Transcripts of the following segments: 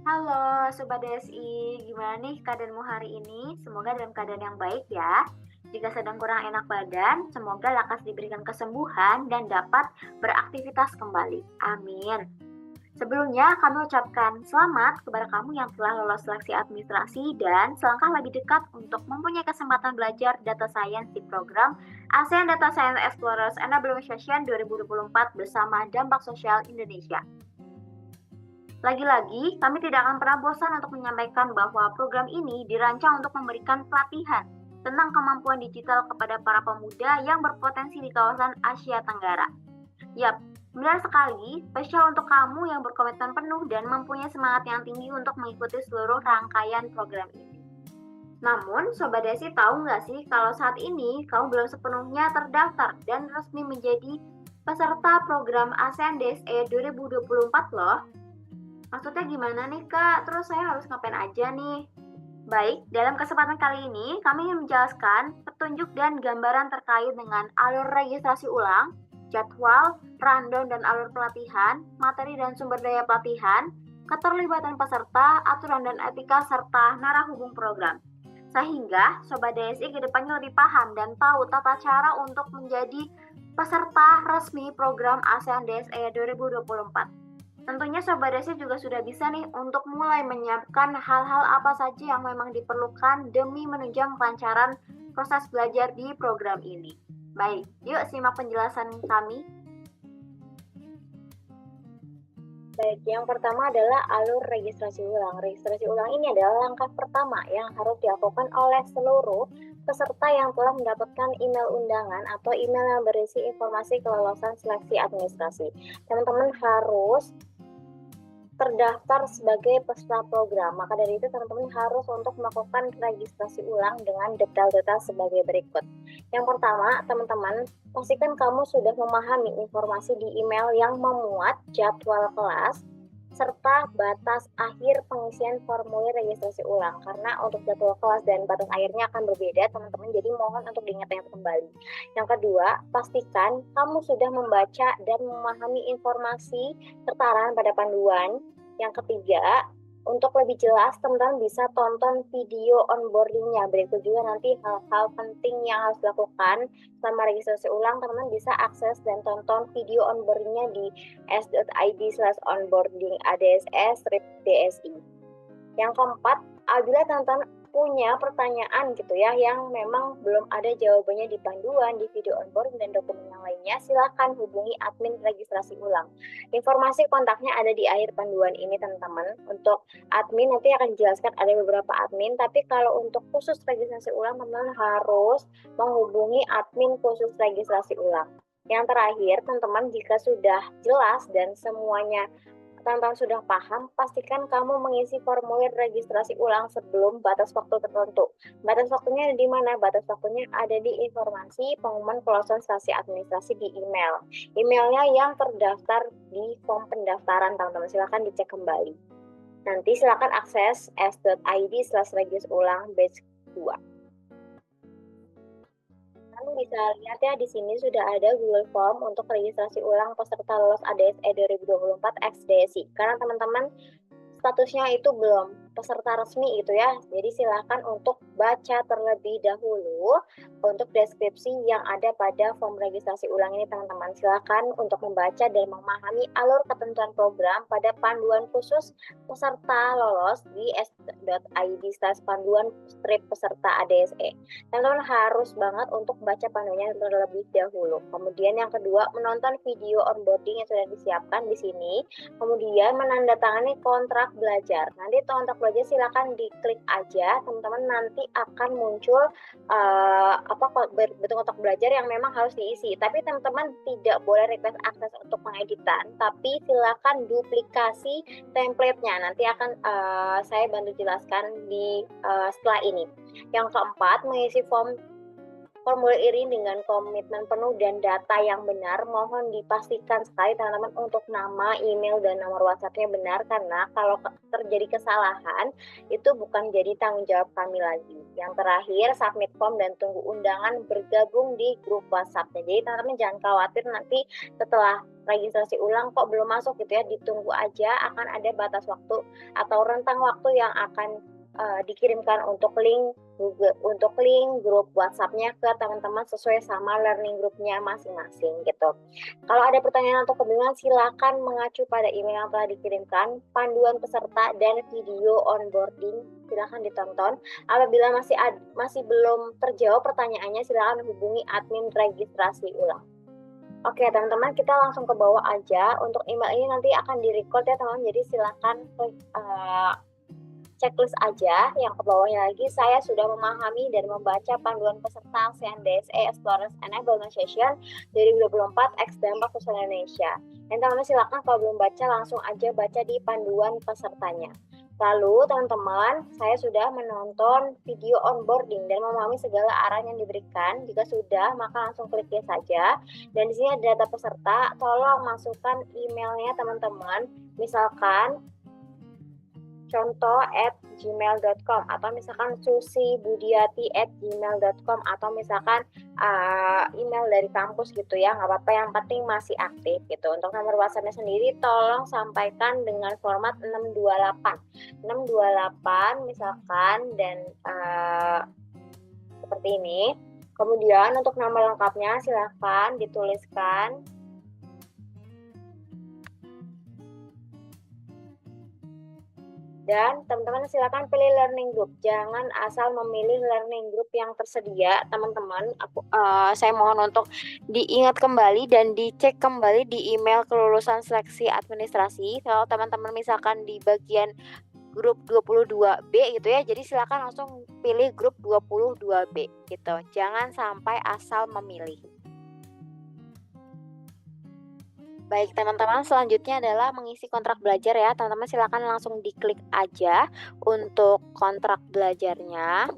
Halo Sobat DSI, gimana nih keadaanmu hari ini? Semoga dalam keadaan yang baik ya. Jika sedang kurang enak badan, semoga lekas diberikan kesembuhan dan dapat beraktivitas kembali. Amin. Sebelumnya, kami ucapkan selamat kepada kamu yang telah lolos seleksi administrasi dan selangkah lebih dekat untuk mempunyai kesempatan belajar data science di program ASEAN Data Science Explorers Enablement Session 2024 bersama Dampak Sosial Indonesia. Lagi-lagi, kami tidak akan pernah bosan untuk menyampaikan bahwa program ini dirancang untuk memberikan pelatihan tentang kemampuan digital kepada para pemuda yang berpotensi di kawasan Asia Tenggara. Yap, benar sekali, spesial untuk kamu yang berkomitmen penuh dan mempunyai semangat yang tinggi untuk mengikuti seluruh rangkaian program ini. Namun, Sobat Desi tahu nggak sih kalau saat ini kamu belum sepenuhnya terdaftar dan resmi menjadi peserta program ASEAN DSE 2024 loh. Maksudnya gimana nih Kak? Terus saya harus ngapain aja nih? Baik, dalam kesempatan kali ini kami ingin menjelaskan petunjuk dan gambaran terkait dengan alur registrasi ulang, jadwal, rundown dan alur pelatihan, materi dan sumber daya pelatihan, keterlibatan peserta, aturan dan etika, serta narah hubung program. Sehingga Sobat DSI kedepannya lebih paham dan tahu tata cara untuk menjadi peserta resmi program ASEAN DSE 2024. Tentunya Sobat Desi juga sudah bisa nih untuk mulai menyiapkan hal-hal apa saja yang memang diperlukan demi menunjang kelancaran proses belajar di program ini. Baik, yuk simak penjelasan kami. Baik, yang pertama adalah alur registrasi ulang. Registrasi ulang ini adalah langkah pertama yang harus dilakukan oleh seluruh peserta yang telah mendapatkan email undangan atau email yang berisi informasi kelolosan seleksi administrasi. Teman-teman harus terdaftar sebagai peserta program. Maka dari itu teman-teman harus untuk melakukan registrasi ulang dengan detail-detail sebagai berikut. Yang pertama, teman-teman pastikan kamu sudah memahami informasi di email yang memuat jadwal kelas serta batas akhir pengisian formulir registrasi ulang. Karena untuk jadwal kelas dan batas akhirnya akan berbeda, teman-teman, jadi mohon untuk diingat-ingat kembali. Yang kedua, pastikan kamu sudah membaca dan memahami informasi serta arahan pada panduan. Yang ketiga, untuk lebih jelas, teman-teman bisa tonton video onboarding-nya. Berikut juga nanti hal-hal penting yang harus dilakukan selama registrasi ulang. Teman-teman bisa akses dan tonton video onboarding-nya di s.id/onboarding ADSE/DSI. Yang keempat, apabila teman-teman punya pertanyaan gitu ya yang memang belum ada jawabannya di panduan, di video onboarding dan dokumen yang lainnya, silakan hubungi admin registrasi ulang. Informasi kontaknya ada di akhir panduan ini, teman-teman. Untuk admin nanti akan dijelaskan ada beberapa admin, tapi kalau untuk khusus registrasi ulang, teman-teman harus menghubungi admin khusus registrasi ulang. Yang terakhir, teman-teman, jika sudah jelas dan semuanya teman-teman sudah paham, pastikan kamu mengisi formulir registrasi ulang sebelum batas waktu tertentu. Batas waktunya ada di mana? Batas waktunya ada di informasi pengumuman kelolosan seleksi administrasi di email. Emailnya yang terdaftar di form pendaftaran, teman-teman. Silakan dicek kembali. Nanti silakan akses s.id/regis-ulang batch 2. Kamu bisa lihat ya di sini sudah ada Google Form untuk registrasi ulang peserta lolos ADSE 2024 ex-DSI. Karena teman-teman statusnya itu belum peserta resmi gitu ya. Jadi silakan untuk baca terlebih dahulu untuk deskripsi yang ada pada form registrasi ulang ini, teman-teman. Silakan untuk membaca dan memahami alur ketentuan program pada panduan khusus peserta lolos di s.id/panduan-peserta ADSE. Teman-teman harus banget untuk baca panduannya terlebih dahulu. Kemudian yang kedua, menonton video onboarding yang sudah disiapkan di sini. Kemudian menandatangani kontrak belajar. Nanti kontrak belajar silakan diklik aja, teman-teman. Nanti akan muncul bentuk kontrak belajar yang memang harus diisi. Tapi teman-teman tidak boleh request akses untuk pengeditan, tapi silakan duplikasi template-nya. Nanti akan saya bantu jelaskan di setelah ini. Yang keempat, mengisi form Formulir ini dengan komitmen penuh dan data yang benar, mohon dipastikan sekali teman-teman untuk nama, email, dan nomor WhatsApp-nya benar, karena kalau terjadi kesalahan, itu bukan jadi tanggung jawab kami lagi. Yang terakhir, submit form dan tunggu undangan bergabung di grup WhatsApp-nya. Jadi teman-teman jangan khawatir nanti setelah registrasi ulang kok belum masuk gitu ya, ditunggu aja, akan ada batas waktu atau rentang waktu yang akan dikirimkan untuk link grup WhatsApp-nya ke teman-teman sesuai sama learning group-nya masing-masing gitu. Kalau ada pertanyaan atau kebingungan, silakan mengacu pada email yang telah dikirimkan, panduan peserta dan video onboarding silakan ditonton. Apabila masih belum terjawab pertanyaannya, silakan hubungi admin registrasi ulang. Oke teman-teman, kita langsung ke bawah aja. Untuk email ini nanti akan di-record ya teman-teman, jadi silakan checklist aja. Yang ke bawahnya lagi, saya sudah memahami dan membaca panduan peserta ASEAN DSE Explorers Enablement Session 2024 X Dampak Sosial Indonesia. Dan teman-teman silakan kalau belum baca langsung aja baca di panduan pesertanya. Lalu teman-teman, saya sudah menonton video onboarding dan memahami segala arahan yang diberikan. Jika sudah, maka langsung klik yes saja. Dan di sini ada data peserta, tolong masukkan emailnya teman-teman. Misalkan contoh @gmail.com atau misalkan susibudiati@gmail.com atau misalkan email dari kampus gitu ya, nggak apa-apa, yang penting masih aktif gitu. Untuk nomor WhatsApp-nya sendiri tolong sampaikan dengan format 628 misalkan, dan seperti ini. Kemudian untuk nama lengkapnya silahkan dituliskan. Dan teman-teman silakan pilih learning group. Jangan asal memilih learning group yang tersedia, teman-teman. Saya mohon untuk diingat kembali dan dicek kembali di email kelulusan seleksi administrasi. Kalau teman-teman misalkan di bagian grup 22B gitu ya, jadi silakan langsung pilih grup 22B gitu. Jangan sampai asal memilih. Baik teman-teman, selanjutnya adalah mengisi kontrak belajar ya. Teman-teman silakan langsung diklik aja untuk kontrak belajarnya.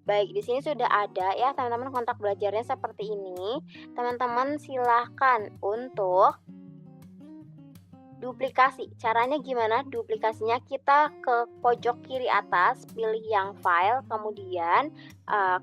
Baik, di sini sudah ada ya teman-teman kontrak belajarnya seperti ini. Teman-teman silahkan untuk duplikasi. Caranya gimana? Duplikasinya kita ke pojok kiri atas, pilih yang file, kemudian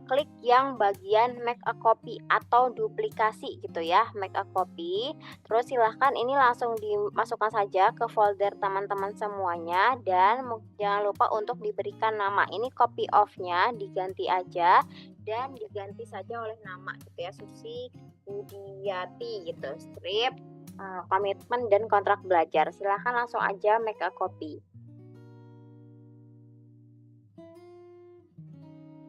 klik yang bagian make a copy atau duplikasi gitu ya, make a copy. Terus silahkan ini langsung dimasukkan saja ke folder teman-teman semuanya, dan jangan lupa untuk diberikan nama. Ini copy of-nya diganti aja dan diganti saja oleh nama gitu ya, Susi Budiati gitu, strip komitmen dan kontrak belajar. Silahkan langsung aja make a copy.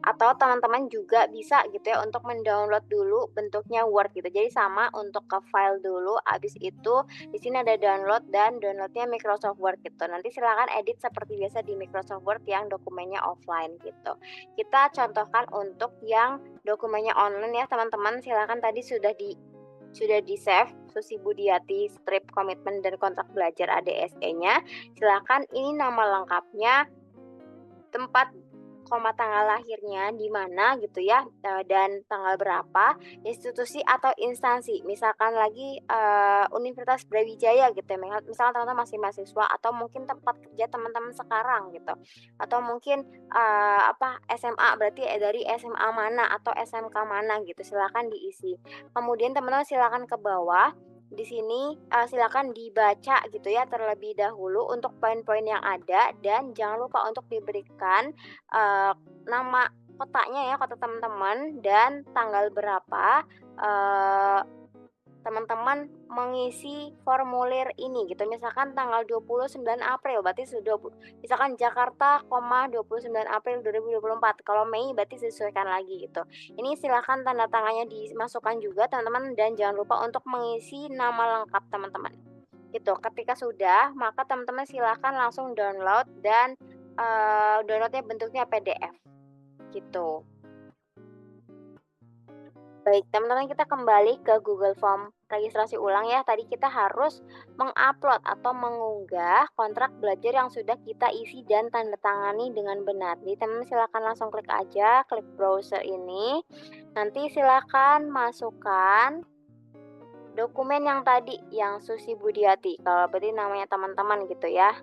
Atau teman-teman juga bisa gitu ya untuk mendownload dulu bentuknya Word gitu. Jadi sama untuk ke file dulu, habis itu di sini ada download dan downloadnya Microsoft Word gitu. Nanti silahkan edit seperti biasa di Microsoft Word yang dokumennya offline gitu. Kita contohkan untuk yang dokumennya online ya teman-teman. Silahkan tadi sudah di save Susi Budiati strip komitmen dan kontrak belajar ADSE-nya. Silakan ini nama lengkapnya, tempat, koma tanggal lahirnya di mana gitu ya, dan tanggal berapa, institusi atau instansi, misalkan lagi Universitas Brawijaya gitu ya, misalkan teman-teman masih mahasiswa atau mungkin tempat kerja teman-teman sekarang gitu, atau mungkin SMA, berarti dari SMA mana atau SMK mana gitu, silakan diisi. Kemudian teman-teman silakan ke bawah. Di sini silakan dibaca gitu ya terlebih dahulu untuk poin-poin yang ada, dan jangan lupa untuk diberikan nama kotanya ya, kota teman-teman, dan tanggal berapa teman-teman mengisi formulir ini gitu. Misalkan tanggal 29 April berarti misalkan Jakarta, 29 April 2024. Kalau Mei berarti disesuaikan lagi gitu. Ini silakan tanda tangannya dimasukkan juga teman-teman, dan jangan lupa untuk mengisi nama lengkap teman-teman. Gitu. Ketika sudah, maka teman-teman silakan langsung download, dan downloadnya bentuknya PDF gitu. Baik, teman-teman kita kembali ke Google Form registrasi ulang ya. Tadi kita harus mengupload atau mengunggah kontrak belajar yang sudah kita isi dan tanda tangani dengan benar. Jadi teman-teman silakan langsung klik aja, klik browser ini. Nanti silakan masukkan dokumen yang tadi, yang Susi Budiati. Kalau berarti namanya teman-teman gitu ya.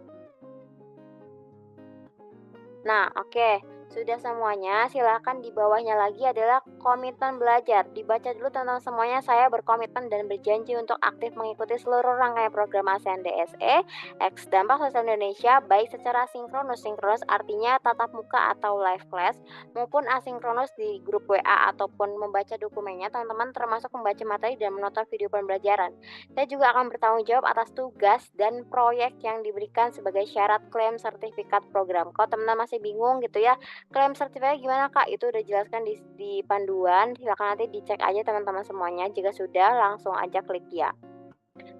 Nah, oke. Sudah semuanya, silakan di bawahnya lagi adalah komitmen belajar. Dibaca dulu tentang semuanya, saya berkomitmen dan berjanji untuk aktif mengikuti seluruh rangkaian program ASEAN DSE, X Dampak Sosial Indonesia, baik secara sinkronus artinya tatap muka atau live class, maupun asinkronus di grup WA ataupun membaca dokumennya, teman-teman termasuk membaca materi dan menonton video pembelajaran. Saya juga akan bertanggung jawab atas tugas dan proyek yang diberikan sebagai syarat klaim sertifikat program. Kalau teman-teman masih bingung gitu ya, klaim sertifikatnya gimana Kak? Itu udah jelaskan di panduan, silakan nanti dicek aja teman-teman semuanya. Jika sudah, langsung aja klik ya.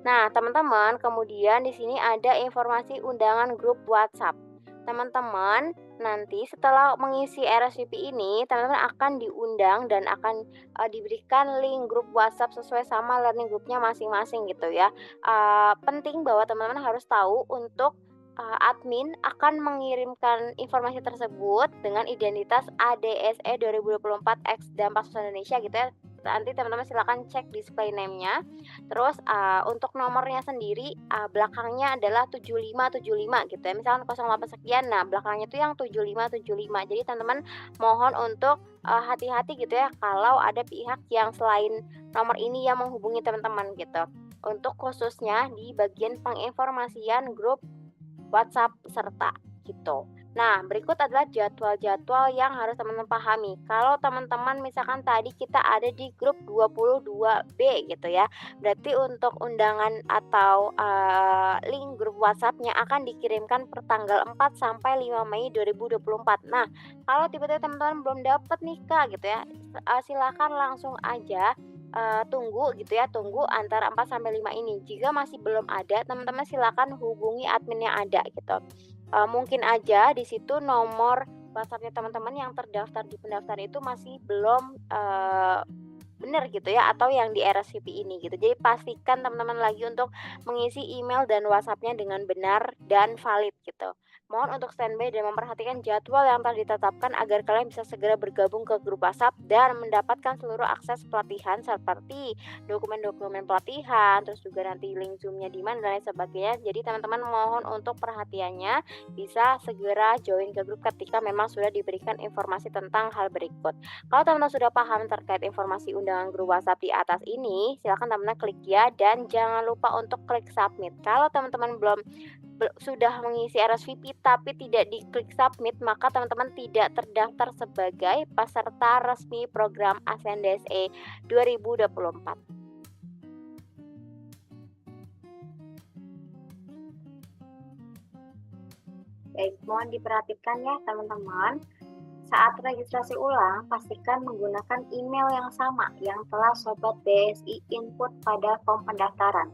Nah, teman-teman, kemudian di sini ada informasi undangan grup WhatsApp. Teman-teman, nanti setelah mengisi RSVP ini, teman-teman akan diundang dan akan diberikan link grup WhatsApp sesuai sama learning groupnya masing-masing gitu ya. Penting bahwa teman-teman harus tahu untuk admin akan mengirimkan informasi tersebut dengan identitas ADSE 2024 X Dampak Sosial Indonesia gitu ya. Nanti teman-teman silakan cek display name-nya. Terus untuk nomornya sendiri belakangnya adalah 7575 gitu ya. Misalkan 08 sekian, nah belakangnya itu yang 7575. Jadi teman-teman mohon untuk hati-hati gitu ya kalau ada pihak yang selain nomor ini yang menghubungi teman-teman gitu. Untuk khususnya di bagian penginformasian grup WhatsApp peserta gitu. Nah, berikut adalah jadwal-jadwal yang harus teman-teman pahami. Kalau teman-teman misalkan tadi kita ada di grup 22B gitu ya. Berarti untuk undangan atau link grup WhatsApp-nya akan dikirimkan per tanggal 4 sampai 5 Mei 2024. Nah, kalau tiba-tiba teman-teman belum dapat nih Kak gitu ya, silakan langsung aja tunggu gitu ya, tunggu antara 4 sampai 5 ini. Jika masih belum ada, teman-teman silakan hubungi admin yang ada gitu. Mungkin aja di situ nomor WhatsApp-nya teman-teman yang terdaftar di pendaftaran itu masih belum benar gitu ya, atau yang di RSVP ini gitu. Jadi pastikan teman-teman lagi untuk mengisi email dan WhatsApp-nya dengan benar dan valid gitu. Mohon untuk standby dan memperhatikan jadwal yang telah ditetapkan agar kalian bisa segera bergabung ke grup WhatsApp dan mendapatkan seluruh akses pelatihan seperti dokumen-dokumen pelatihan, terus juga nanti link Zoom-nya di mana dan lain sebagainya. Jadi teman-teman mohon untuk perhatiannya bisa segera join ke grup ketika memang sudah diberikan informasi tentang hal berikut. Kalau teman-teman sudah paham terkait informasi undangan grup WhatsApp di atas ini, silakan teman-teman klik ya dan jangan lupa untuk klik submit. Kalau teman-teman sudah mengisi RSVP tapi tidak diklik submit, maka teman-teman tidak terdaftar sebagai peserta resmi program ASEAN DSE 2024. Baik, mohon diperhatikan ya teman-teman. Saat registrasi ulang, pastikan menggunakan email yang sama yang telah Sobat BSI input pada form pendaftaran.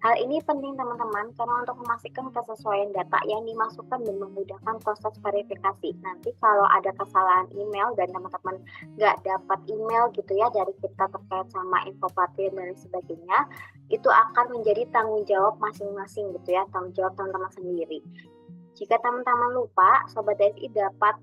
Hal ini penting teman-teman karena untuk memastikan kesesuaian data yang dimasukkan dan memudahkan proses verifikasi. Nanti kalau ada kesalahan email dan teman-teman nggak dapat email gitu ya dari kita terkait sama info pelatihan dan sebagainya, itu akan menjadi tanggung jawab masing-masing gitu ya, tanggung jawab teman-teman sendiri. Jika teman-teman lupa, Sobat DSI dapat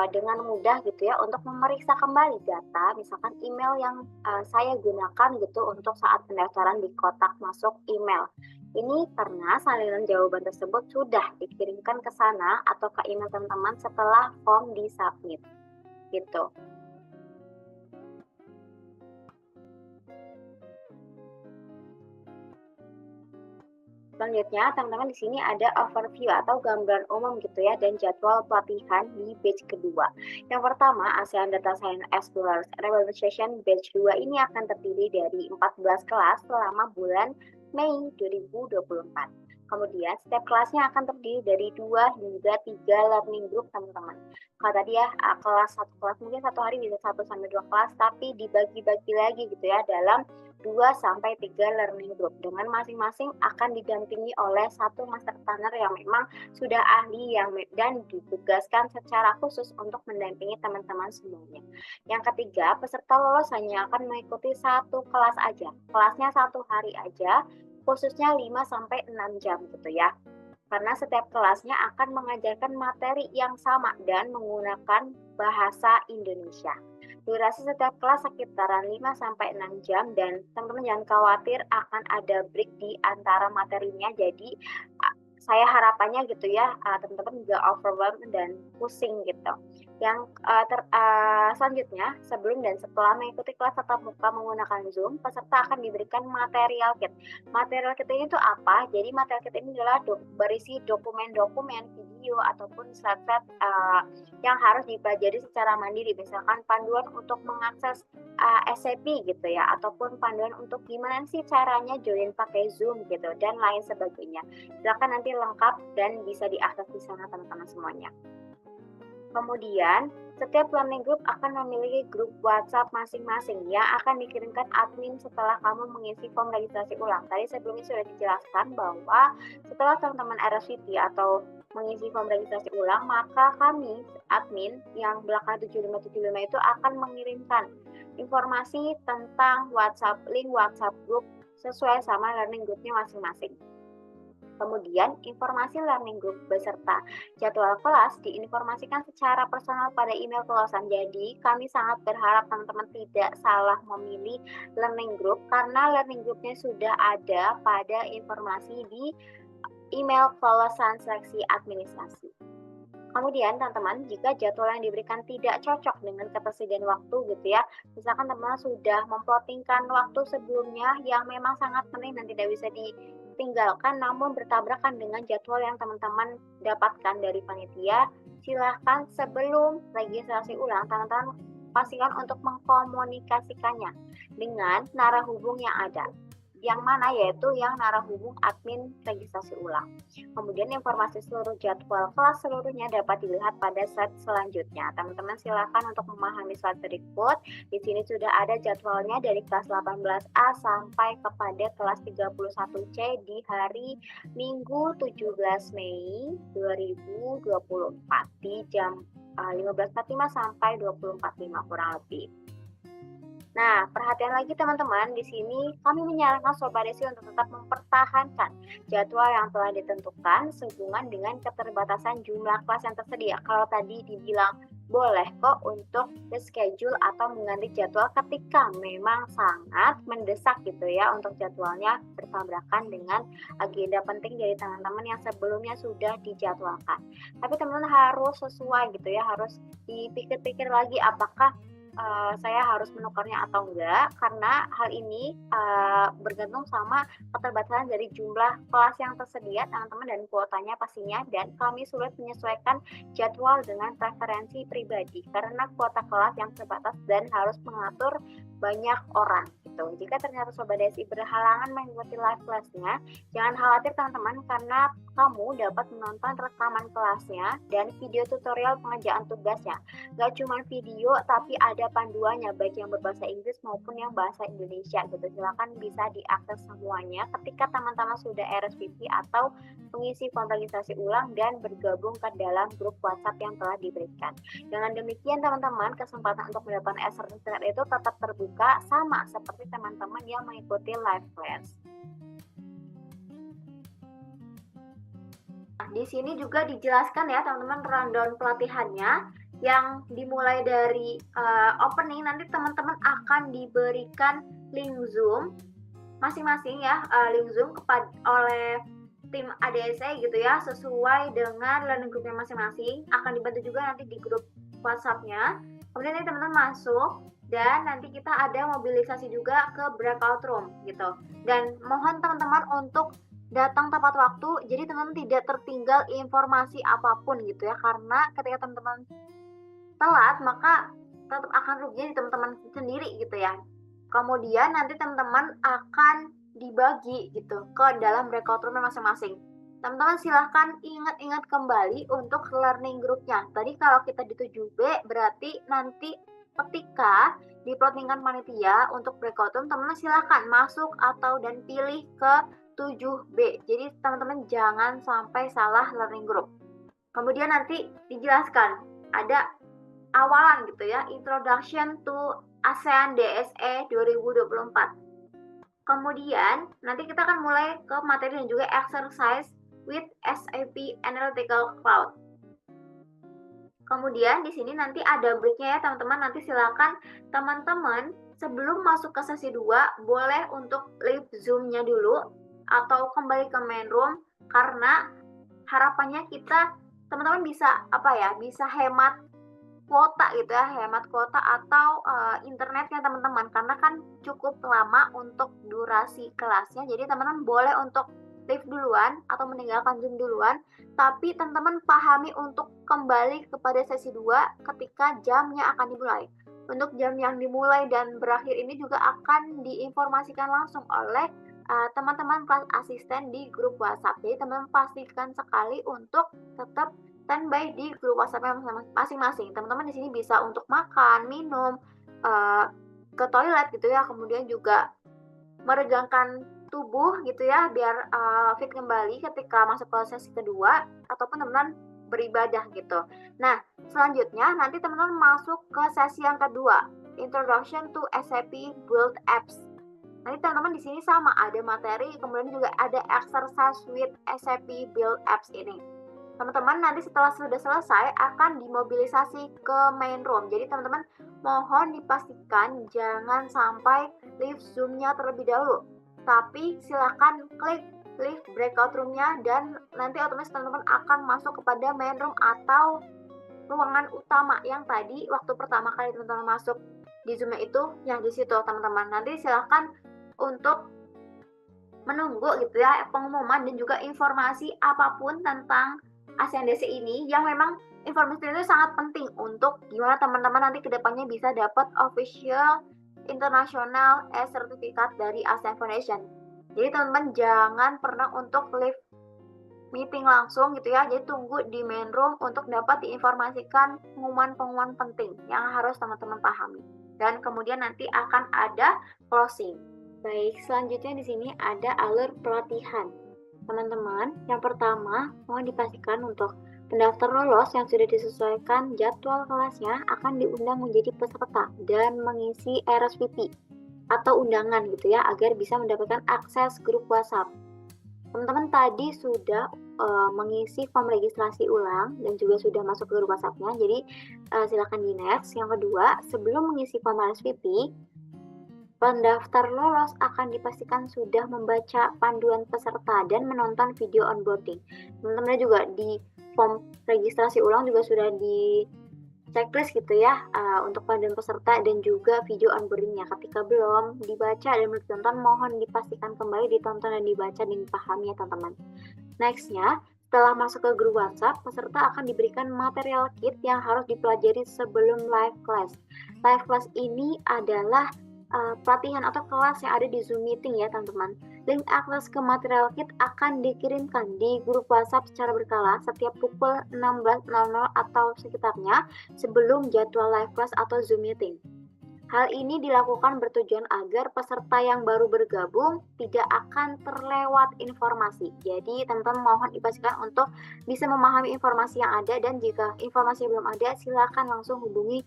dengan mudah gitu ya untuk memeriksa kembali data, misalkan email yang saya gunakan gitu untuk saat pendaftaran di kotak masuk email. Ini karena salinan jawaban tersebut sudah dikirimkan ke sana atau ke email teman-teman setelah form disubmit gitu. Selanjutnya, teman-teman di sini ada overview atau gambaran umum gitu ya dan jadwal pelatihan di batch kedua. Yang pertama, ASEAN Data Science Explorers Revitalization batch 2 ini akan terdiri dari 14 kelas selama bulan Mei 2024. Kemudian setiap kelasnya akan terdiri dari 2 hingga 3 learning group teman-teman. Kalau tadi ya satu kelas mungkin satu hari bisa 1-2 kelas, tapi dibagi-bagi lagi gitu ya dalam 2-3 learning group dengan masing-masing akan didampingi oleh satu master planner yang memang sudah ahli dan ditugaskan secara khusus untuk mendampingi teman-teman semuanya. Yang ketiga, peserta lolos hanya akan mengikuti satu kelas aja. Kelasnya satu hari aja, khususnya 5-6 jam gitu ya. Karena setiap kelasnya akan mengajarkan materi yang sama dan menggunakan bahasa Indonesia. Durasi setiap kelas sekitaran 5-6 jam dan teman-teman jangan khawatir akan ada break di antara materinya. Jadi saya harapannya gitu ya teman-teman juga overwhelmed dan pusing gitu. Yang selanjutnya, sebelum dan setelah mengikuti kelas tatap muka menggunakan Zoom, peserta akan diberikan material kit. Material kit ini tuh apa? Jadi material kit ini adalah berisi dokumen-dokumen, video ataupun slide-slide yang harus dipelajari secara mandiri. Misalkan panduan untuk mengakses SCP gitu ya, ataupun panduan untuk gimana sih caranya join pakai Zoom gitu dan lain sebagainya. Silakan nanti lengkap dan bisa diakses di sana teman-teman semuanya. Kemudian, setiap learning group akan memiliki grup WhatsApp masing-masing yang akan dikirimkan admin setelah kamu mengisi form registrasi ulang. Tadi sebelumnya sudah dijelaskan bahwa setelah teman-teman RSVP atau mengisi form registrasi ulang, maka kami, admin, yang belakang 7575 itu akan mengirimkan informasi tentang link WhatsApp group sesuai sama learning groupnya masing-masing. Kemudian, informasi learning group beserta jadwal kelas diinformasikan secara personal pada email kelolosan. Jadi, kami sangat berharap teman-teman tidak salah memilih learning group karena learning groupnya sudah ada pada informasi di email kelolosan seleksi administrasi. Kemudian teman-teman, jika jadwal yang diberikan tidak cocok dengan ketersediaan waktu gitu ya, misalkan teman-teman sudah memplottingkan waktu sebelumnya yang memang sangat penting dan tidak bisa ditinggalkan namun bertabrakan dengan jadwal yang teman-teman dapatkan dari panitia, silahkan sebelum registrasi ulang teman-teman pastikan untuk mengkomunikasikannya dengan narahubung yang ada. Yang mana yaitu yang narahubung admin registrasi ulang. Kemudian informasi seluruh jadwal kelas seluruhnya dapat dilihat pada slide selanjutnya. Teman-teman silakan untuk memahami slide berikut. Di sini sudah ada jadwalnya dari kelas 18A sampai kepada kelas 31C di hari Minggu 17 Mei 2024 di jam 15.45 sampai 24.5 kurang lebih. Nah, perhatian lagi teman-teman, di sini kami menyarankan Sobat Desi untuk tetap mempertahankan jadwal yang telah ditentukan sehubungan dengan keterbatasan jumlah kelas yang tersedia. Kalau tadi dibilang boleh kok untuk reschedule atau mengganti jadwal ketika memang sangat mendesak gitu ya untuk jadwalnya bertabrakan dengan agenda penting dari teman-teman yang sebelumnya sudah dijadwalkan. Tapi teman-teman harus sesuai gitu ya, harus dipikir-pikir lagi apakah saya harus menukarnya atau enggak, karena hal ini bergantung sama keterbatasan dari jumlah kelas yang tersedia teman-teman dan kuotanya pastinya, dan kami sulit menyesuaikan jadwal dengan preferensi pribadi karena kuota kelas yang terbatas dan harus mengatur banyak orang gitu. Jika ternyata Sobat Desi berhalangan mengikuti live kelasnya, jangan khawatir teman-teman karena kamu dapat menonton rekaman kelasnya dan video tutorial pengerjaan tugasnya. Gak cuma video tapi ada panduannya baik yang berbahasa Inggris maupun yang bahasa Indonesia gitu. Silakan bisa diakses semuanya ketika teman-teman sudah RSVP atau mengisi form registrasi ulang dan bergabung ke dalam grup WhatsApp yang telah diberikan. Dengan demikian teman-teman, kesempatan untuk mendapatkan sertifikat itu tetap terbuka sama seperti teman-teman yang mengikuti live class. Nah, di sini juga dijelaskan ya teman-teman rundown pelatihannya yang dimulai dari opening. Nanti teman-teman akan diberikan link Zoom masing-masing ya, link Zoom oleh tim ADSE gitu ya, sesuai dengan learning groupnya masing-masing. Akan dibantu juga nanti di grup WhatsApp-nya. Kemudian nanti teman-teman masuk dan nanti kita ada mobilisasi juga ke breakout room gitu. Dan mohon teman-teman untuk datang tepat waktu, jadi teman-teman tidak tertinggal informasi apapun gitu ya, karena ketika teman-teman telat maka tetap akan rugi di teman-teman sendiri gitu ya. Kemudian nanti teman-teman akan dibagi gitu ke dalam breakout room masing-masing. Teman-teman silahkan ingat-ingat kembali untuk learning groupnya. Tadi kalau kita di 7B berarti nanti ketika di plottingan panitia untuk breakout room, teman-teman silahkan masuk atau dan pilih ke 7B. Jadi teman-teman jangan sampai salah learning group. Kemudian nanti dijelaskan, ada awalan gitu ya, Introduction to ASEAN DSE 2024. Kemudian nanti kita akan mulai ke materi dan juga exercise with SAP Analytical Cloud. Kemudian di sini nanti ada breaknya ya teman-teman. Nanti silakan teman-teman sebelum masuk ke sesi 2 boleh untuk leave Zoom-nya dulu atau kembali ke main room, karena harapannya kita teman-teman bisa bisa hemat kuota gitu ya, hemat kuota atau internetnya teman-teman, karena kan cukup lama untuk durasi kelasnya. Jadi teman-teman boleh untuk leave duluan atau meninggalkan Zoom duluan, tapi teman-teman pahami untuk kembali kepada sesi 2 ketika jamnya akan dimulai. Untuk jam yang dimulai dan berakhir ini juga akan diinformasikan langsung oleh teman-teman kelas asisten di grup WhatsApp. Jadi teman-teman pastikan sekali untuk tetap standby di grup WhatsApp masing-masing. Teman-teman di sini bisa untuk makan, minum, ke toilet gitu ya, kemudian juga meregangkan tubuh gitu ya, biar fit kembali ketika masuk ke sesi kedua, ataupun teman-teman beribadah gitu. Nah, selanjutnya nanti teman-teman masuk ke sesi yang kedua, Introduction to SAP Build Apps. Nanti teman-teman di sini sama, ada materi, kemudian juga ada exercise with SAP Build Apps ini. Teman-teman nanti setelah sudah selesai akan dimobilisasi ke main room. Jadi teman-teman mohon dipastikan jangan sampai leave Zoom-nya terlebih dahulu. Tapi silakan klik leave breakout room-nya dan nanti otomatis teman-teman akan masuk kepada main room atau ruangan utama yang tadi waktu pertama kali teman-teman masuk di Zoom-nya itu yang di situ teman-teman. Nanti silakan untuk menunggu gitu ya pengumuman dan juga informasi apapun tentang ASEAN DC ini, yang memang informasi itu sangat penting untuk gimana teman-teman nanti kedepannya bisa dapat official international certificate dari ASEAN Foundation. Jadi teman-teman jangan pernah untuk leave meeting langsung gitu ya, jadi tunggu di main room untuk dapat diinformasikan pengumuman-pengumuman penting yang harus teman-teman pahami. Dan kemudian nanti akan ada closing. Baik, selanjutnya di sini ada alur pelatihan. Teman-teman, yang pertama mohon dipastikan untuk pendaftar lolos yang sudah disesuaikan jadwal kelasnya akan diundang menjadi peserta dan mengisi RSVP atau undangan gitu ya, agar bisa mendapatkan akses grup WhatsApp. Teman-teman tadi sudah mengisi form registrasi ulang dan juga sudah masuk ke grup WhatsApp-nya, jadi silakan di next. Yang kedua, sebelum mengisi form RSVP, pendaftar lolos akan dipastikan sudah membaca panduan peserta dan menonton video onboarding. Teman-teman juga di form registrasi ulang juga sudah di checklist gitu ya untuk panduan peserta dan juga video onboardingnya. Ketika belum dibaca dan belum ditonton, mohon dipastikan kembali ditonton dan dibaca dan dipahami ya teman-teman. Nextnya, setelah masuk ke grup WhatsApp, peserta akan diberikan material kit yang harus dipelajari sebelum live class. Live class ini adalah pelatihan atau kelas yang ada di Zoom meeting ya teman-teman. Link akses ke material kit akan dikirimkan di grup WhatsApp secara berkala setiap pukul 16.00 atau sekitarnya sebelum jadwal live class atau Zoom meeting. Hal ini dilakukan bertujuan agar peserta yang baru bergabung tidak akan terlewat informasi. Jadi teman-teman mohon dipastikan untuk bisa memahami informasi yang ada, dan jika informasi belum ada silakan langsung hubungi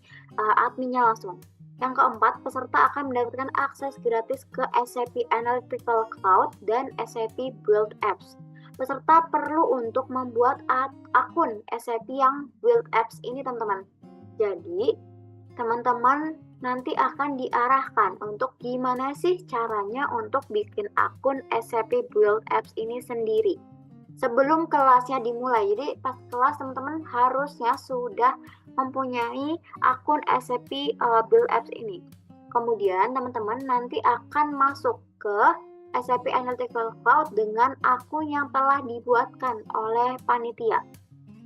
adminnya langsung. Yang keempat, peserta akan mendapatkan akses gratis ke SAP Analytical Cloud dan SAP Build Apps. Peserta perlu untuk membuat akun SAP yang Build Apps ini teman-teman. Jadi, teman-teman nanti akan diarahkan untuk gimana sih caranya untuk bikin akun SAP Build Apps ini sendiri sebelum kelasnya dimulai. Jadi pas kelas teman-teman harusnya sudah mempunyai akun SAP Build Apps ini. Kemudian teman-teman nanti akan masuk ke SAP Analytical Cloud dengan akun yang telah dibuatkan oleh panitia.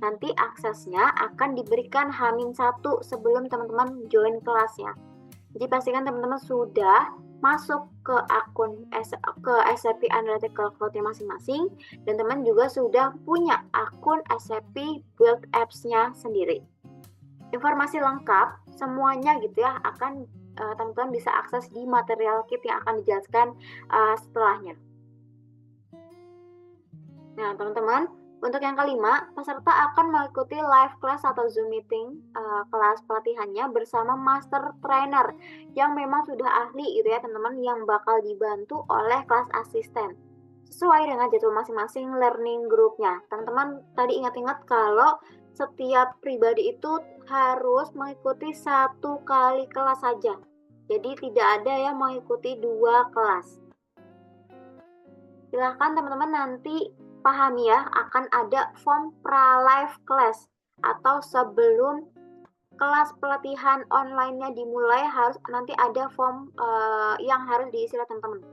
Nanti aksesnya akan diberikan H-1 sebelum teman-teman join kelasnya. Jadi pastikan teman-teman sudah masuk ke akun ke SAP Analytical Cloud-nya masing-masing, dan teman juga sudah punya akun SAP Build Apps-nya sendiri. Informasi lengkap semuanya gitu ya akan teman-teman bisa akses di material kit yang akan dijelaskan setelahnya. Nah, teman-teman, untuk yang kelima, peserta akan mengikuti live class atau Zoom meeting kelas pelatihannya bersama master trainer yang memang sudah ahli gitu ya, teman-teman, yang bakal dibantu oleh kelas asisten sesuai dengan jadwal masing-masing learning groupnya. Teman-teman tadi ingat-ingat kalau setiap pribadi itu harus mengikuti 1 kali kelas saja. Jadi tidak ada yang mengikuti 2 kelas. Silahkan teman-teman nanti pahami ya, akan ada form pra-live class atau sebelum kelas pelatihan online-nya dimulai harus nanti ada form yang harus diisi oleh teman-teman.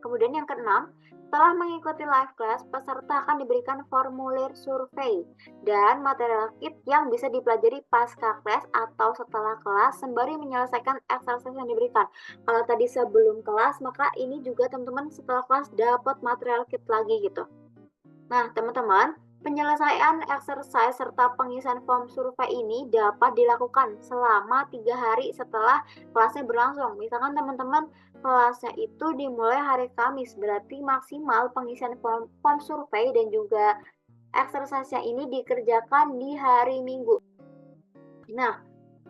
Kemudian yang keenam, setelah mengikuti live class, peserta akan diberikan formulir survei dan material kit yang bisa dipelajari pasca kelas atau setelah kelas sembari menyelesaikan exercise yang diberikan. Kalau tadi sebelum kelas, maka ini juga teman-teman setelah kelas dapat material kit lagi gitu. Nah, teman-teman, penyelesaian exercise serta pengisian form survei ini dapat dilakukan selama 3 hari setelah kelasnya berlangsung. Misalkan teman-teman kelasnya itu dimulai hari Kamis, berarti maksimal pengisian form survei dan juga exercise-nya ini dikerjakan di hari Minggu. Nah,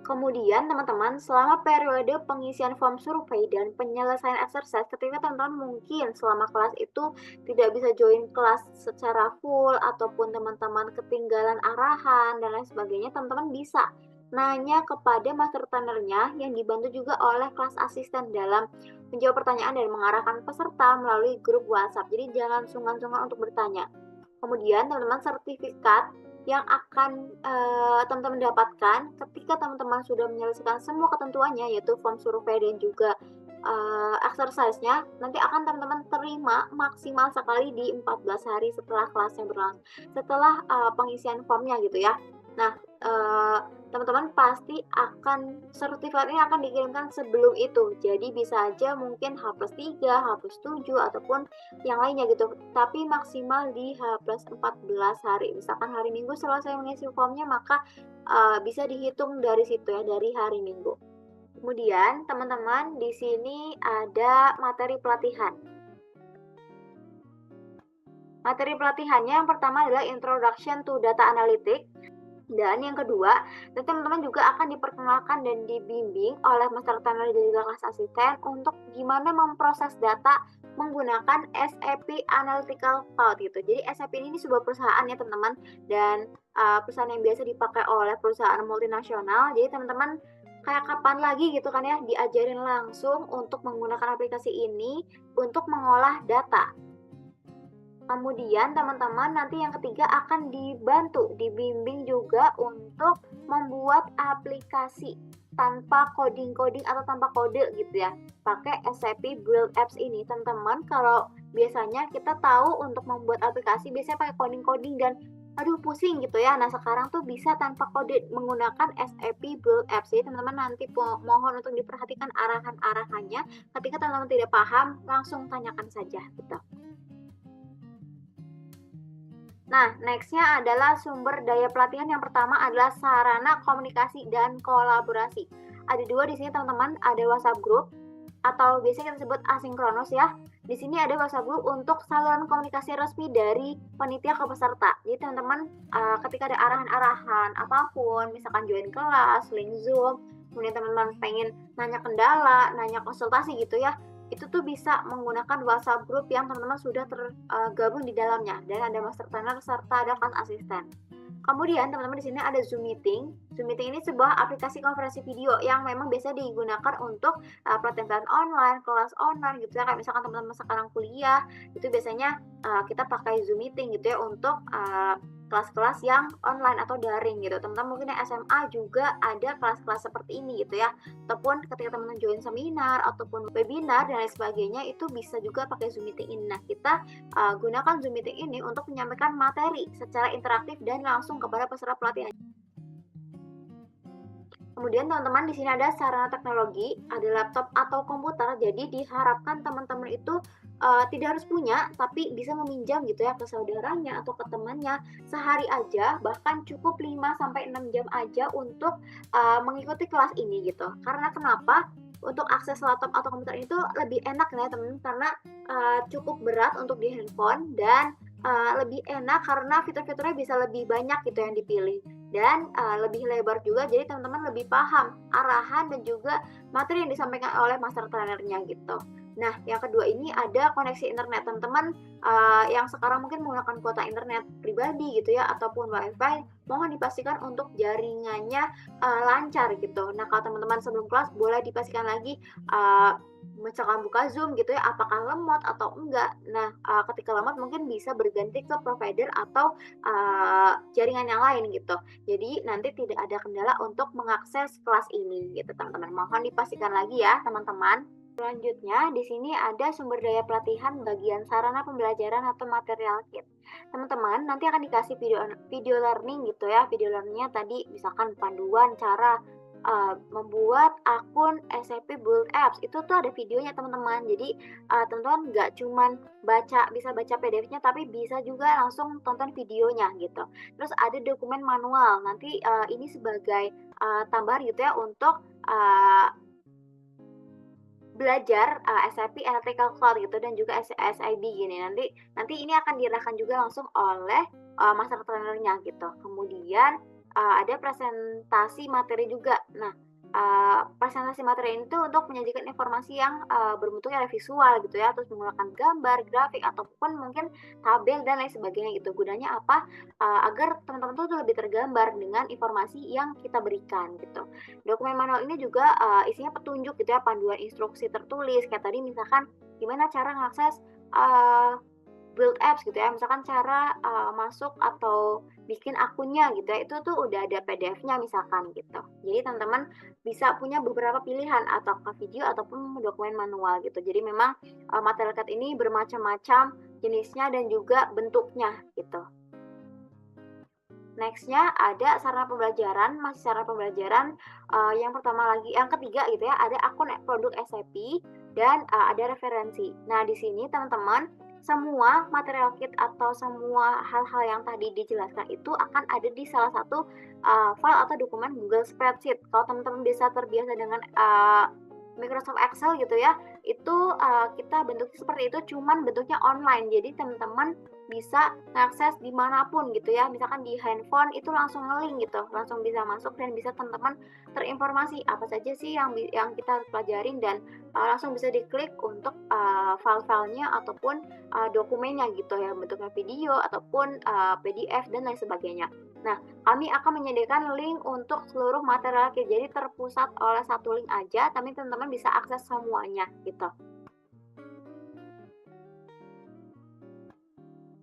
kemudian teman-teman selama periode pengisian form survei dan penyelesaian exercise, ketika teman-teman mungkin selama kelas itu tidak bisa join kelas secara full ataupun teman-teman ketinggalan arahan dan lain sebagainya, teman-teman bisa nanya kepada master trainernya yang dibantu juga oleh kelas asisten dalam menjawab pertanyaan dan mengarahkan peserta melalui grup WhatsApp. Jadi jangan sungkan-sungkan untuk bertanya. Kemudian teman-teman sertifikat yang akan teman-teman dapatkan ketika teman-teman sudah menyelesaikan semua ketentuannya, yaitu form survei dan juga exercise-nya, nanti akan teman-teman terima maksimal sekali di 14 hari setelah kelasnya berlangsung, setelah pengisian formnya gitu ya. Nah, teman-teman pasti akan sertifikat ini akan dikirimkan sebelum itu. Jadi bisa aja mungkin H+3, H+7 ataupun yang lainnya gitu. Tapi maksimal di H+14 hari. Misalkan hari Minggu selesai mengisi formnya, maka bisa dihitung dari situ ya, dari hari Minggu. Kemudian teman-teman di sini ada materi pelatihan. Materi pelatihannya yang pertama adalah Introduction to Data Analytics. Dan yang kedua, teman-teman juga akan diperkenalkan dan dibimbing oleh master trainer dan juga kelas asisten untuk gimana memproses data menggunakan SAP Analytical Cloud gitu. Jadi SAP ini sebuah perusahaan ya teman-teman, dan perusahaan yang biasa dipakai oleh perusahaan multinasional. Jadi teman-teman kayak kapan lagi gitu kan ya diajarin langsung untuk menggunakan aplikasi ini untuk mengolah data. Kemudian teman-teman nanti yang ketiga akan dibantu, dibimbing juga untuk membuat aplikasi tanpa coding-coding atau tanpa kode gitu ya. Pakai SAP Build Apps ini teman-teman, kalau biasanya kita tahu untuk membuat aplikasi biasanya pakai coding-coding dan aduh pusing gitu ya. Nah sekarang tuh bisa tanpa kode menggunakan SAP Build Apps. Jadi teman-teman nanti mohon untuk diperhatikan arahan-arahannya. Ketika teman-teman tidak paham langsung tanyakan saja gitu. Nah, next-nya adalah sumber daya pelatihan. Yang pertama adalah sarana komunikasi dan kolaborasi. Ada dua di sini teman-teman, ada WhatsApp group atau biasanya kita sebut asinkronus ya. Di sini ada WhatsApp group untuk saluran komunikasi resmi dari panitia ke peserta. Jadi teman-teman ketika ada arahan-arahan apapun, misalkan join kelas, link Zoom, kemudian teman-teman pengen nanya kendala, nanya konsultasi gitu ya, itu tuh bisa menggunakan WhatsApp group yang teman-teman sudah tergabung di dalamnya, dan ada master trainer serta ada kelas asisten. Kemudian teman-teman di sini ada Zoom Meeting. Zoom Meeting ini sebuah aplikasi konferensi video yang memang biasa digunakan untuk pelatihan online, kelas online gitu ya. Kayak misalkan teman-teman sekarang kuliah, itu biasanya kita pakai Zoom Meeting gitu ya untuk kelas-kelas yang online atau daring gitu. Teman-teman mungkin yang SMA juga ada kelas-kelas seperti ini gitu ya. Ataupun ketika teman-teman join seminar ataupun webinar dan lain sebagainya, itu bisa juga pakai Zoom Meeting ini. Nah, kita gunakan Zoom Meeting ini untuk menyampaikan materi secara interaktif dan langsung kepada peserta pelatihan. Kemudian teman-teman di sini ada sarana teknologi, ada laptop atau komputer. Jadi diharapkan teman-teman itu tidak harus punya, tapi bisa meminjam gitu ya ke saudaranya atau ke temannya sehari aja, bahkan cukup 5 sampai 6 jam aja untuk mengikuti kelas ini gitu. Karena kenapa? Untuk akses laptop atau komputer itu lebih enak ya teman-teman, karena cukup berat untuk di handphone dan lebih enak karena fitur-fiturnya bisa lebih banyak gitu yang dipilih dan lebih lebar juga, jadi teman-teman lebih paham arahan dan juga materi yang disampaikan oleh master trainernya gitu. Nah, yang kedua ini ada koneksi internet. Teman-teman yang sekarang mungkin menggunakan kuota internet pribadi gitu ya ataupun wifi, mohon dipastikan untuk jaringannya lancar gitu. Nah, kalau teman-teman sebelum kelas boleh dipastikan lagi misalkan buka Zoom gitu ya, apakah lemot atau enggak. Nah, ketika lemot mungkin bisa berganti ke provider atau jaringan yang lain gitu. Jadi nanti tidak ada kendala untuk mengakses kelas ini gitu teman-teman. Mohon dipastikan lagi ya teman-teman. Selanjutnya di sini ada sumber daya pelatihan bagian sarana pembelajaran atau material kit. Teman-teman nanti akan dikasih video learning gitu ya. Video learningnya tadi misalkan panduan cara membuat akun SAP Build Apps. Itu tuh ada videonya teman-teman. Jadi teman-teman nggak cuman bisa baca PDF-nya, tapi bisa juga langsung tonton videonya gitu. Terus ada dokumen manual. Nanti ini sebagai tambahan gitu ya untuk belajar SAP Analytical Cloud gitu dan juga SIB gini. Nanti ini akan diarahkan juga langsung oleh master trainernya gitu. Kemudian ada presentasi materi juga. Nah, presentasi materi ini tuh untuk menyajikan informasi yang berbentuknya visual gitu ya, terus menggunakan gambar, grafik ataupun mungkin tabel dan lain sebagainya gitu. Gunanya apa? Agar teman-teman tuh lebih tergambar dengan informasi yang kita berikan gitu. Dokumen manual ini juga isinya petunjuk gitu ya, panduan instruksi tertulis kayak tadi misalkan gimana cara mengakses Build Apps gitu ya, misalkan cara masuk atau bikin akunnya gitu ya, itu tuh udah ada PDF-nya misalkan gitu. Jadi teman-teman bisa punya beberapa pilihan atau video ataupun dokumen manual gitu. Jadi memang material CAD ini bermacam-macam jenisnya dan juga bentuknya gitu. Nextnya ada sarana pembelajaran, masih sarana pembelajaran yang ketiga gitu ya, ada akun produk SAP dan ada referensi. Nah di sini teman-teman semua material kit atau semua hal-hal yang tadi dijelaskan itu akan ada di salah satu file atau dokumen Google Spreadsheet. Kalau teman-teman bisa terbiasa dengan Microsoft Excel gitu ya, itu kita bentuknya seperti itu, cuman bentuknya online. Jadi teman-teman bisa mengakses dimanapun gitu ya, misalkan di handphone itu langsung nge-link gitu, langsung bisa masuk dan bisa teman-teman terinformasi apa saja sih yang kita pelajarin dan langsung bisa diklik untuk file-filenya ataupun dokumennya gitu ya, bentuknya video ataupun PDF dan lain sebagainya. Nah, kami akan menyediakan link untuk seluruh material kit, jadi terpusat oleh satu link aja, tapi teman-teman bisa akses semuanya gitu.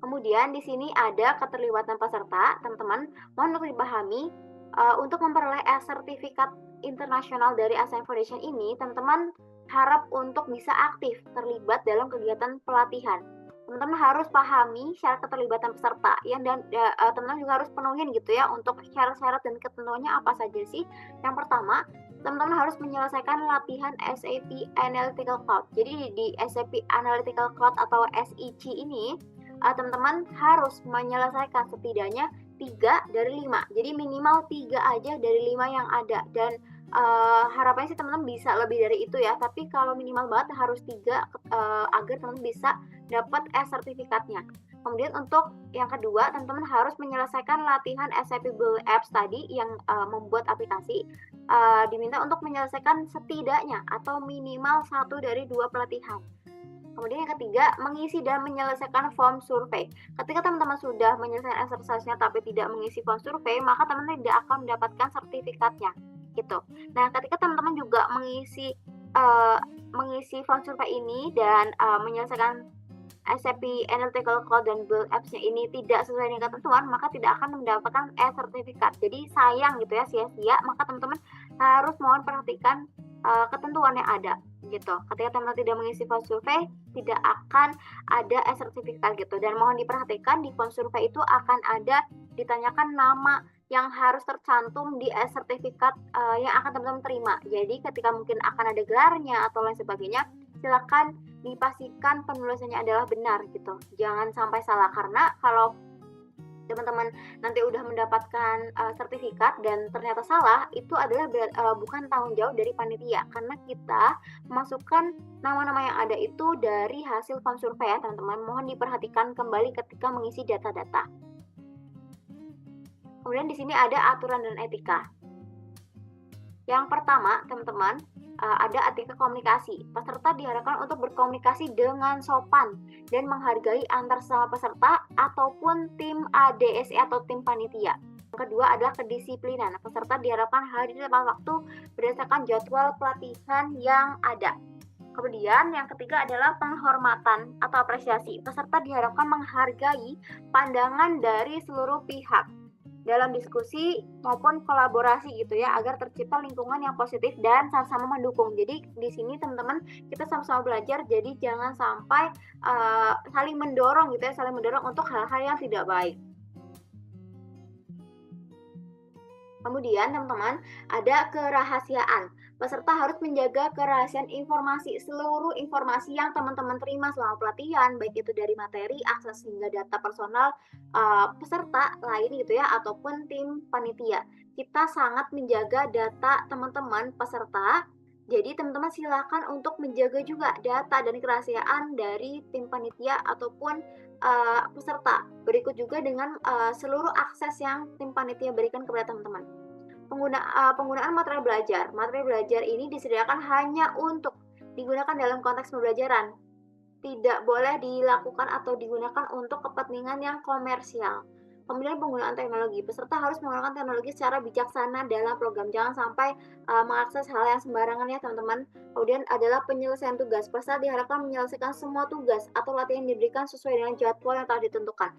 Kemudian di sini ada keterlibatan peserta, teman-teman mohon untuk dipahami untuk memperoleh sertifikat internasional dari ASEAN Foundation ini, teman-teman harap untuk bisa aktif terlibat dalam kegiatan pelatihan. Teman-teman harus pahami syarat keterlibatan peserta dan teman-teman juga harus penuhin gitu ya untuk syarat-syarat dan ketentuannya apa saja sih. Yang pertama, teman-teman harus menyelesaikan latihan SAP Analytical Cloud. Jadi di SAP Analytical Cloud atau SIC ini teman-teman harus menyelesaikan setidaknya 3 dari 5. Jadi minimal 3 aja dari 5 yang ada. Dan harapannya sih teman-teman bisa lebih dari itu ya. Tapi kalau minimal banget harus 3 agar teman-teman bisa dapat sertifikatnya. Kemudian untuk yang kedua, teman-teman harus menyelesaikan latihan SAP Build Apps tadi yang membuat aplikasi. Diminta untuk menyelesaikan setidaknya atau minimal 1 dari 2 pelatihan. Kemudian yang ketiga, mengisi dan menyelesaikan form survei. Ketika teman-teman sudah menyelesaikan exercise-nya tapi tidak mengisi form survei, maka teman-teman tidak akan mendapatkan sertifikatnya. Gitu. Nah, ketika teman-teman juga mengisi form survei ini dan menyelesaikan SAP Analytical Cloud dan Build Apps-nya ini tidak sesuai dengan ketentuan, maka tidak akan mendapatkan sertifikat. Jadi sayang gitu ya, sia-sia, maka teman-teman harus mohon perhatikan ketentuan yang ada gitu. Ketika teman-teman tidak mengisi form survei, tidak akan ada sertifikat gitu. Dan mohon diperhatikan di form survei itu akan ada ditanyakan nama yang harus tercantum di sertifikat yang akan teman-teman terima. Jadi ketika mungkin akan ada gelarnya atau lain sebagainya, silakan dipastikan penulisannya adalah benar gitu. Jangan sampai salah, karena kalau teman-teman nanti udah mendapatkan sertifikat dan ternyata salah, itu adalah bukan tanggung jawab dari panitia, karena kita memasukkan nama-nama yang ada itu dari hasil form survei ya teman-teman. Mohon diperhatikan kembali ketika mengisi data-data. Kemudian di sini ada aturan dan etika. Yang pertama teman-teman, ada etika komunikasi. Peserta diharapkan untuk berkomunikasi dengan sopan dan menghargai antar sesama peserta ataupun tim ADSE atau tim panitia. Yang kedua adalah kedisiplinan. Peserta diharapkan hadir tepat waktu berdasarkan jadwal pelatihan yang ada. Kemudian yang ketiga adalah penghormatan atau apresiasi. Peserta diharapkan menghargai pandangan dari seluruh pihak dalam diskusi maupun kolaborasi gitu ya, agar tercipta lingkungan yang positif dan sama-sama mendukung. Jadi di sini teman-teman kita sama-sama belajar, jadi jangan sampai saling mendorong gitu ya, saling mendorong untuk hal-hal yang tidak baik. Kemudian teman-teman ada kerahasiaan. Peserta harus menjaga kerahasiaan informasi. Seluruh informasi yang teman-teman terima selama pelatihan, baik itu dari materi, akses hingga data personal peserta lain gitu ya, ataupun tim panitia. Kita sangat menjaga data teman-teman peserta. Jadi teman-teman silakan untuk menjaga juga data dan kerahasiaan dari tim panitia ataupun peserta. Berikut juga dengan seluruh akses yang tim panitia berikan kepada teman-teman. Penggunaan material belajar. Material belajar ini disediakan hanya untuk digunakan dalam konteks pembelajaran. Tidak boleh dilakukan atau digunakan untuk kepentingan yang komersial. Kemudian penggunaan teknologi. Peserta harus menggunakan teknologi secara bijaksana dalam program. Jangan sampai mengakses hal yang sembarangan ya teman-teman. Kemudian adalah penyelesaian tugas. Peserta diharapkan menyelesaikan semua tugas atau latihan yang diberikan sesuai dengan jadwal yang telah ditentukan.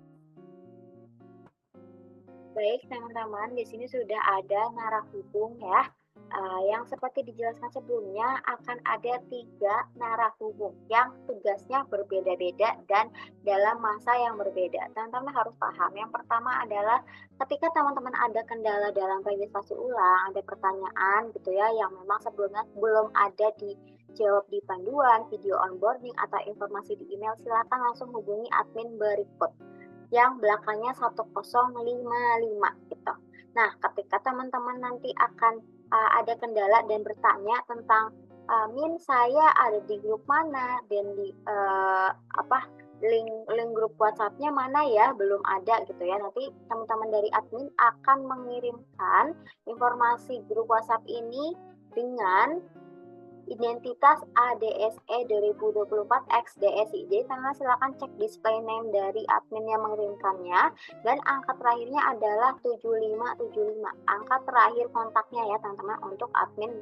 Baik teman-teman, di sini sudah ada narahubung ya. Yang seperti dijelaskan sebelumnya akan ada 3 narahubung yang tugasnya berbeda-beda dan dalam masa yang berbeda. Teman-teman harus paham. Yang pertama adalah ketika teman-teman ada kendala dalam registrasi ulang, ada pertanyaan gitu ya yang memang sebelumnya belum ada dijawab di panduan, video onboarding atau informasi di email, silakan langsung hubungi admin berikut yang belakangnya 1055 gitu. Nah, ketika teman-teman nanti akan ada kendala dan bertanya tentang Min, saya ada di grup mana dan di link grup WhatsApp-nya mana ya, belum ada gitu ya. Nanti teman-teman dari admin akan mengirimkan informasi grup WhatsApp ini dengan identitas ADSE 2024 XDSI. Jadi teman-teman silakan cek display name dari admin yang mengirimkannya, dan angka terakhirnya adalah 7575. Angka terakhir kontaknya ya teman-teman untuk admin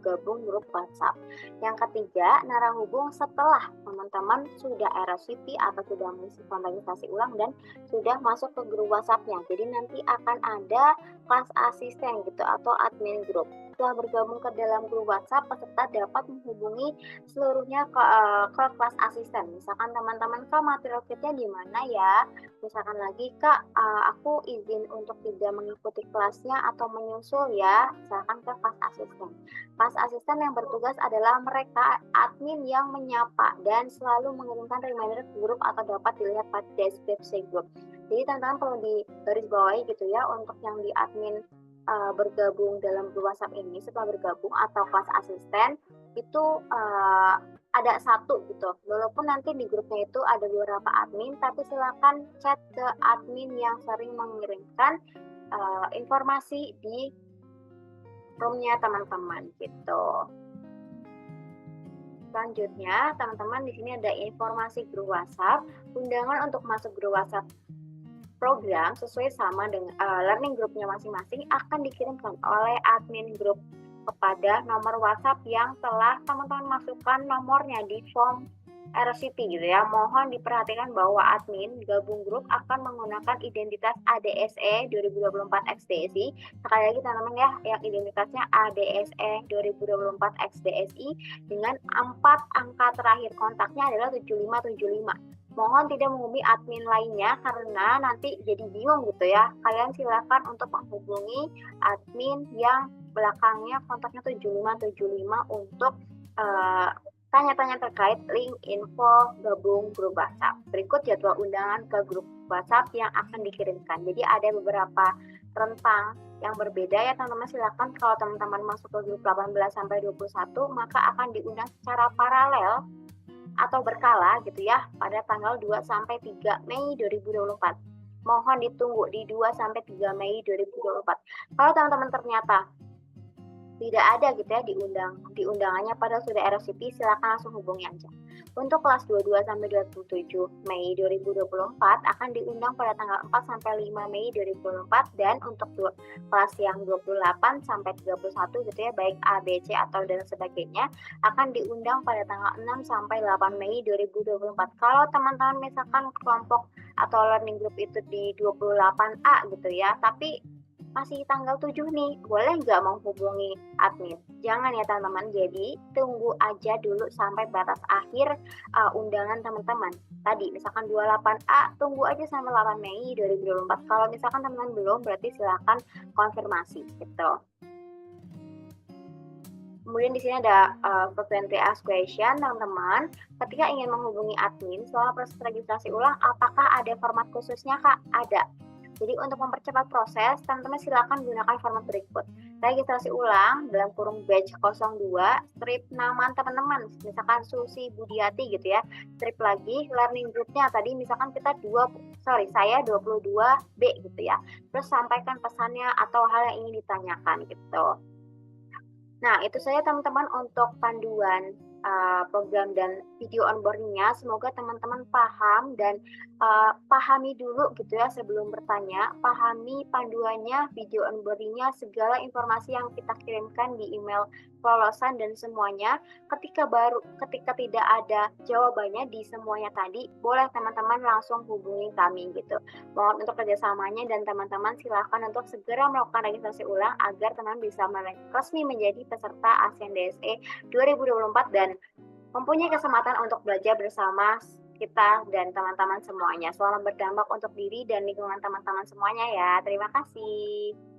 gabung grup WhatsApp. Yang ketiga, narahubung setelah teman-teman sudah RSVP atau sudah mengisi registrasi ulang dan sudah masuk ke grup WhatsApp-nya. Jadi nanti akan ada kelas asisten gitu atau admin grup. Setelah bergabung ke dalam grup WhatsApp, peserta dapat menghubungi seluruhnya ke kelas asisten. Misalkan teman-teman, Kak, material kitnya di mana ya? Misalkan lagi, Kak, aku izin untuk tidak mengikuti kelasnya atau menyusul ya. Misalkan ke kelas asisten. Kelas asisten yang bertugas adalah mereka admin yang menyapa dan selalu mengirimkan reminder ke grup atau dapat dilihat pada deskripsi grup. Jadi teman-teman perlu digarisbawahi gitu ya, untuk yang di admin bergabung dalam grup WhatsApp ini, setelah bergabung atau kelas asisten itu ada 1 gitu. Walaupun nanti di grupnya itu ada beberapa admin, tapi silakan chat ke admin yang sering mengirimkan informasi di roomnya teman-teman gitu. Selanjutnya, teman-teman di sini ada informasi grup WhatsApp. Undangan untuk masuk grup WhatsApp program sesuai sama dengan learning groupnya masing-masing akan dikirimkan oleh admin grup kepada nomor WhatsApp yang telah teman-teman masukkan nomornya di form RSVP gitu ya. Mohon diperhatikan bahwa admin gabung grup akan menggunakan identitas ADSE 2024 XDSI. Sekali lagi teman-teman ya, yang identitasnya ADSE 2024 XDSI dengan 4 angka terakhir kontaknya adalah 7575. Mohon tidak menghubungi admin lainnya karena nanti jadi bingung gitu ya. Kalian silakan untuk menghubungi admin yang belakangnya kontaknya 7575 untuk tanya-tanya terkait link info gabung grup WhatsApp. Berikut jadwal undangan ke grup WhatsApp yang akan dikirimkan. Jadi ada beberapa rentang yang berbeda ya teman-teman. Silakan kalau teman-teman masuk ke grup 18 sampai 21 maka akan diundang secara paralel atau berkala gitu ya pada tanggal 2 sampai 3 Mei 2024. Mohon ditunggu di 2 sampai 3 Mei 2024. Kalau teman-teman ternyata tidak ada gitu ya di undangannya padahal sudah RSVP, silakan langsung hubungi aja. Untuk kelas 22 sampai 27 Mei 2024 akan diundang pada tanggal 4 sampai 5 Mei 2024 dan untuk kelas yang 28 sampai 31 gitu ya baik A, B, C atau dan sebagainya akan diundang pada tanggal 6 sampai 8 Mei 2024. Kalau teman-teman misalkan kelompok atau learning group itu di 28A gitu ya, tapi masih tanggal 7 nih, boleh nggak menghubungi admin? Jangan ya teman-teman, jadi tunggu aja dulu sampai batas akhir undangan teman-teman. Tadi misalkan 28A, tunggu aja sampai 8 Mei 2024. Kalau misalkan teman-teman belum, berarti silakan konfirmasi gitu. Kemudian di sini ada frequently asked question, teman-teman. Ketika ingin menghubungi admin selama proses registrasi ulang, apakah ada format khususnya, Kak? Ada. Jadi untuk mempercepat proses, teman-teman silakan gunakan format berikut. Registrasi ulang dalam kurung batch 02, strip nama teman-teman, misalkan Susi Budiati gitu ya. Strip lagi learning groupnya tadi misalkan kita saya 22B gitu ya. Terus sampaikan pesannya atau hal yang ingin ditanyakan gitu. Nah, itu saja teman-teman untuk panduan program dan video onboarding-nya. Semoga teman-teman paham dan pahami dulu gitu ya sebelum bertanya. Pahami panduannya, video onboarding-nya, segala informasi yang kita kirimkan di email kelolosan dan semuanya. Ketika tidak ada jawabannya di semuanya tadi, boleh teman-teman langsung hubungi kami gitu. Mohon untuk kerjasamanya dan teman-teman silakan untuk segera melakukan registrasi ulang agar teman bisa resmi menjadi peserta ASEAN DSE 2024 dan mempunyai kesempatan untuk belajar bersama kita dan teman-teman semuanya. Selamat berdampak untuk diri dan lingkungan teman-teman semuanya ya. Terima kasih.